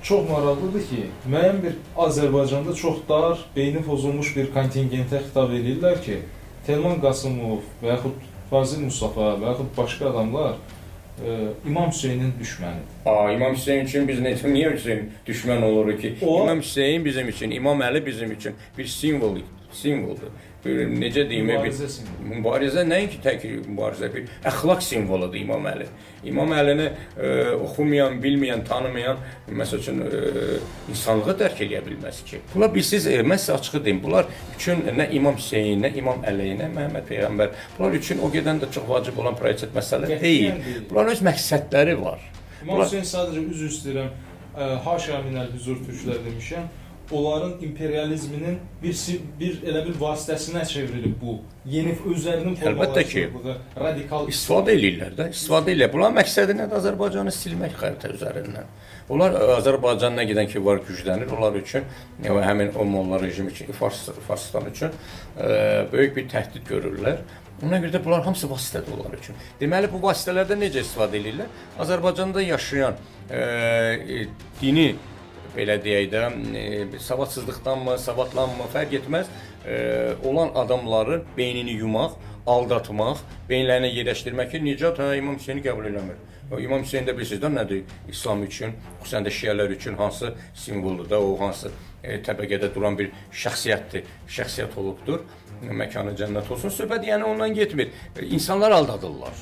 çox maraqlıdır ki, müəyyən bir Azərbaycanda çox dar, beyni pozulmuş bir kontingentə xitab edirlər ki, Telman Qasımov və yaxud Fazil Mustafa və yaxud başqa adamlar İmam Hüseynin düşmənidir. İmam Hüseyin üçün biz niyə Hüseyin düşmən oluruq ki? İmam Hüseyin bizim üçün, İmam Əli bizim üçün bir simvoldur. Necə deyim, mübarizə nəinki tək mübarizə, bir əxlaq simvoludur İmam Əli. İmam Əlini oxumayan, bilməyən, tanımayan, məsəl üçün, insanlığı dərk edə bilməz ki. Bunlar bilsiz, mən sizə açığı deyim, bunlar üçün nə İmam Hüseyin, nə İmam Əli, nə Məhəmməd Peyğəmbər, bunlar üçün o qədər də çox vacib olan prioritet məsələ deyil. Bunların öz məqsədləri var. İmam Hüseyin sadəcə üzr istəyirəm, haşa minəl hüzur türklər demişəm. Onların imperializminin elə bir vasitəsinə çevrilib bu. Yeni özlərinin formalaşdırdığı radikal istifadə edirlər də, istifadə edirlər. Bunların məqsədi nədir? Azərbaycanı silmək xəritə üzərindən. Onlar Azərbaycanına gedən ki, var güclənir, onlar üçün, həmin o molla rejimi üçün, Farsistan üçün böyük bir təhdid görürlər. Ona görə də bunlar hamısı vasitədir onlar üçün. Deməli, bu vasitələrdə necə istifadə edirlər? Azərbaycanda yaşayan dini, belə deyək də, savadsızlıqdanmı, savadlanmı, fərq etməz, olan adamların beynini yumaq, aldatmaq, beyinlərinə yerləşdirmək ki, Nicat İmam Hüseyni qəbul eləmir. İmam Hüseyin də bilirsiniz də nədir? İslam üçün, xüsusən də şiələr üçün hansı simvoldur da, o hansı təbəqədə duran bir şəxsiyyətdir, şəxsiyyət olubdur. Məkanı cənnət olsun. Söhbət yəni ondan getmir. İnsanlar aldadırlar.